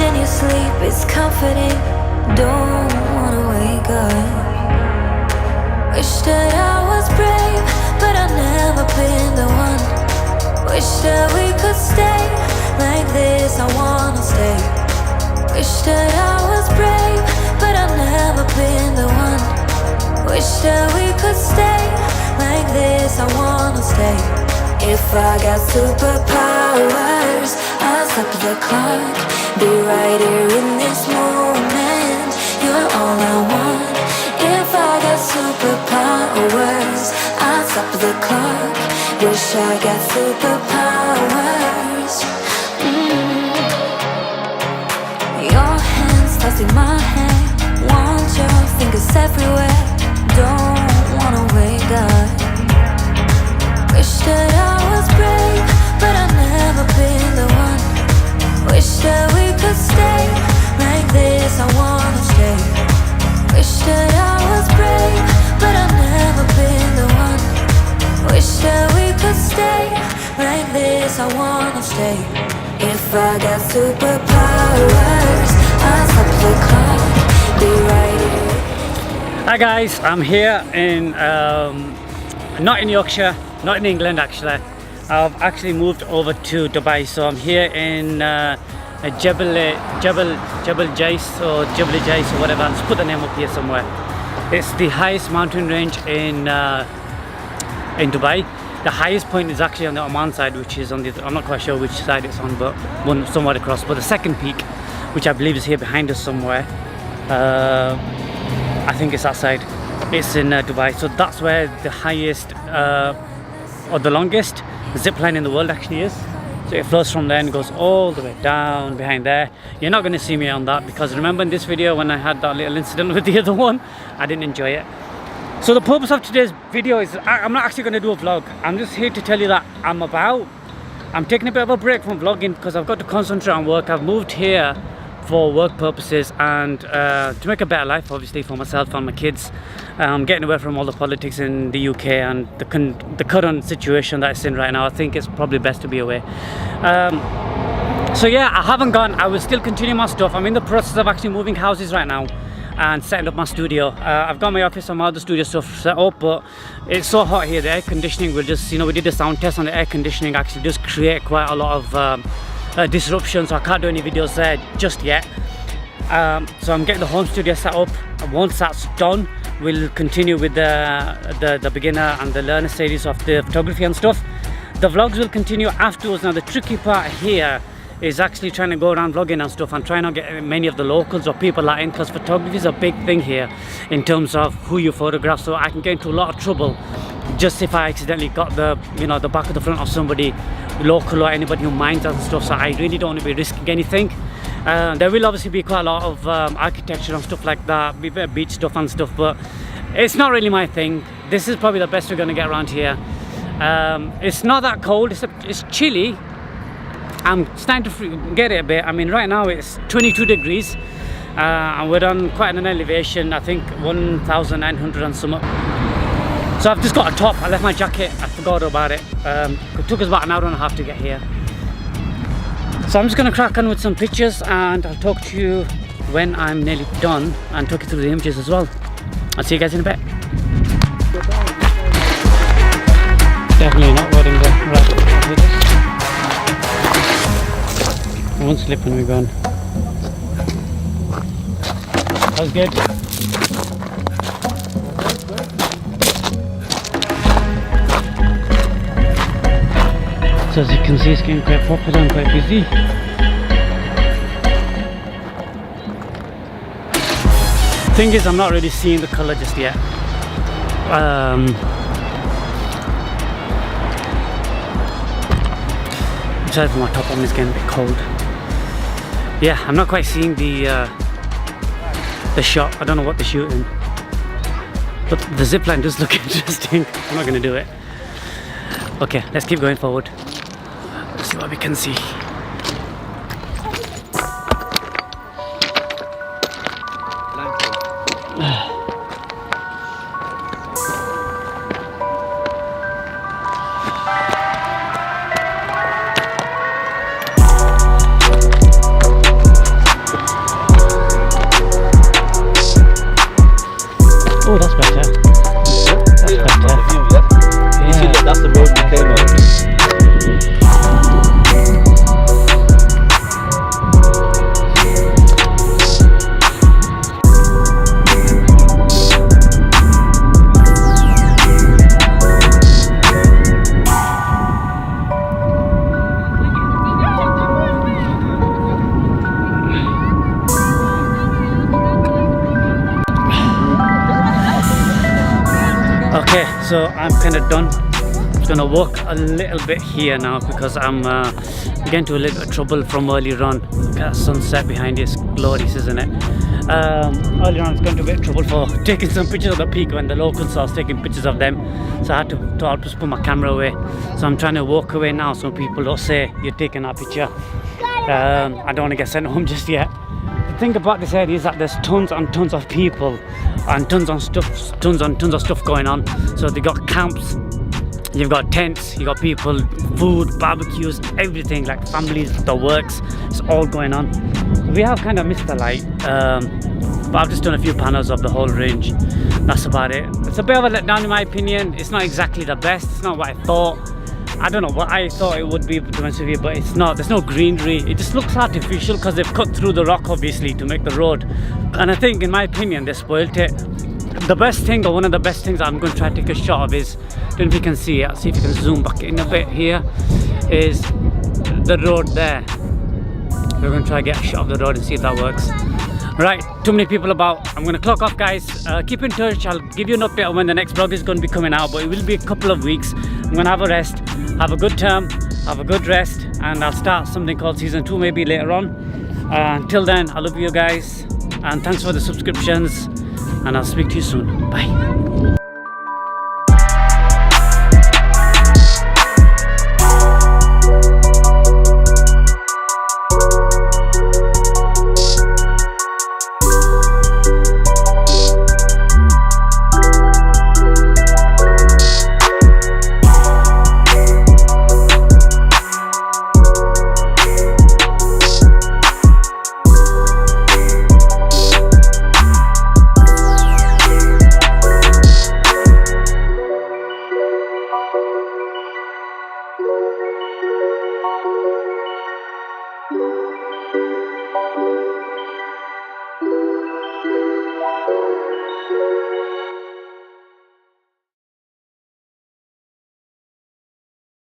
in your sleep, it's comforting. Don't wanna wake up. Wish that I was brave, but I've never been the one. Wish that we could stay like this, I wanna stay. Wish that I was brave, but I've never been the one. Wish that we could stay like this, I wanna stay. If I got superpowers, I'll stop the clock. Be right here in this moment. You're all I want. If I got superpowers, I'll stop the clock. Wish I got superpowers. Your hands touching my hand. Want your fingers everywhere. Don't wanna wake up. Wish that I was brave, but I've never been the one. Wish that we could stay like this, I wanna stay. Wish that I was brave, but I've never been the one. Wish that we could stay like this, I wanna stay. If I got superpowers, I'll stop the clock, be right here. Hi guys, I'm here in, not in Yorkshire, not in England actually. I've actually moved over to Dubai, so I'm here in Jebel Jais or Jebel Jais or whatever. Let's put the name up here somewhere. It's the highest mountain range in Dubai. The highest point is actually on the Oman side, which is on the, I'm not quite sure which side it's on, but one somewhere across. But the second peak, which I believe is here behind us somewhere, I think it's that side. It's in Dubai, so that's where the highest or the longest zip line in the world actually is. So it flows from there and goes all the way down behind there. You're not going to see me on that because remember in this video when I had that little incident with the other one, I didn't enjoy it. So the purpose of today's video is I'm not actually going to do a vlog. I'm just here to tell you that I'm taking a bit of a break from vlogging because I've got to concentrate on work. I've moved here for work purposes and to make a better life obviously for myself and my kids. I'm getting away from all the politics in the UK and the current situation that it's in right now. I think it's probably best to be away. So yeah, I haven't gone. I will still continue my stuff. I'm in the process of actually moving houses right now and setting up my studio. I've got my office and my other studio stuff set up, but it's so hot here. The air conditioning will just, you know, we did a sound test and the air conditioning actually does create quite a lot of disruption, so I can't do any videos there just yet. So I'm getting the home studio set up. Once that's done, we'll continue with the beginner and the learner series of the photography and stuff. The vlogs will continue afterwards. Now the tricky part here is actually trying to go around vlogging and stuff and try not get many of the locals or people like in, because photography is a big thing here in terms of who you photograph. So I can get into a lot of trouble just if I accidentally got the, you know, the back of the front of somebody local or anybody who minds us and stuff. So I really don't want to be risking anything. There will obviously be quite a lot of architecture and stuff like that, be a bit of beach stuff and stuff, but it's not really my thing. This is probably the best we're going to get around here. It's not that cold, it's chilly. I'm starting to get it a bit. I mean, right now it's 22 degrees and we're on quite an elevation, I think 1,900 and something. So I've just got a top. I left my jacket, I forgot about it. It took us about an hour and a half to get here. So I'm just going to crack on with some pictures and I'll talk to you when I'm nearly done and talk you through the images as well. I'll see you guys in a bit. Definitely not wearing the right. I won't slip when we're gone. That was good. So as you can see, it's getting quite popular and quite busy. Thing is, I'm not really seeing the colour just yet. Sorry for my top on, it's getting a bit cold. Yeah, I'm not quite seeing the shot. I don't know what they're shooting, but the zipline does look interesting. I'm not going to do it. Okay, let's keep going forward. Let's see what we can see. so I'm kind of done. I'm gonna walk a little bit here now because I'm getting into a little bit of trouble from earlier on. Look at that sunset behind you, it's glorious, isn't it? Earlier on I was going to a bit of trouble for taking some pictures of the peak when the locals saw us taking pictures of them, so I had to just put my camera away. So I'm trying to walk away now so people don't say you're taking our picture. I don't want to get sent home just yet. The thing about this area is that there's tons and tons of people and tons and tons of stuff going on. So they got camps, you've got tents, you got people, food, barbecues, everything, like families, the works, it's all going on. We have kind of missed the light, but I've just done a few panels of the whole range. That's about it. It's a bit of a letdown in my opinion. It's not exactly the best, it's not what I thought. I don't know what I thought it would be, to be honest with you, but it's not. There's no greenery. It just looks artificial because they've cut through the rock obviously to make the road, and I think in my opinion they spoilt it. The best thing, or one of the best things I'm going to try to take a shot of is, I don't know if you can see it, see if you can zoom back in a bit here, is the road there. We're going to try to get a shot of the road and see if that works. Right, too many people about. I'm going to clock off, guys. Keep in touch. I'll give you an update on when the next vlog is going to be coming out, but it will be a couple of weeks. I'm going to have a rest, have a good term, have a good rest, and I'll start something called season 2 maybe later on. Until then, I love you guys, and thanks for the subscriptions, and I'll speak to you soon. Bye.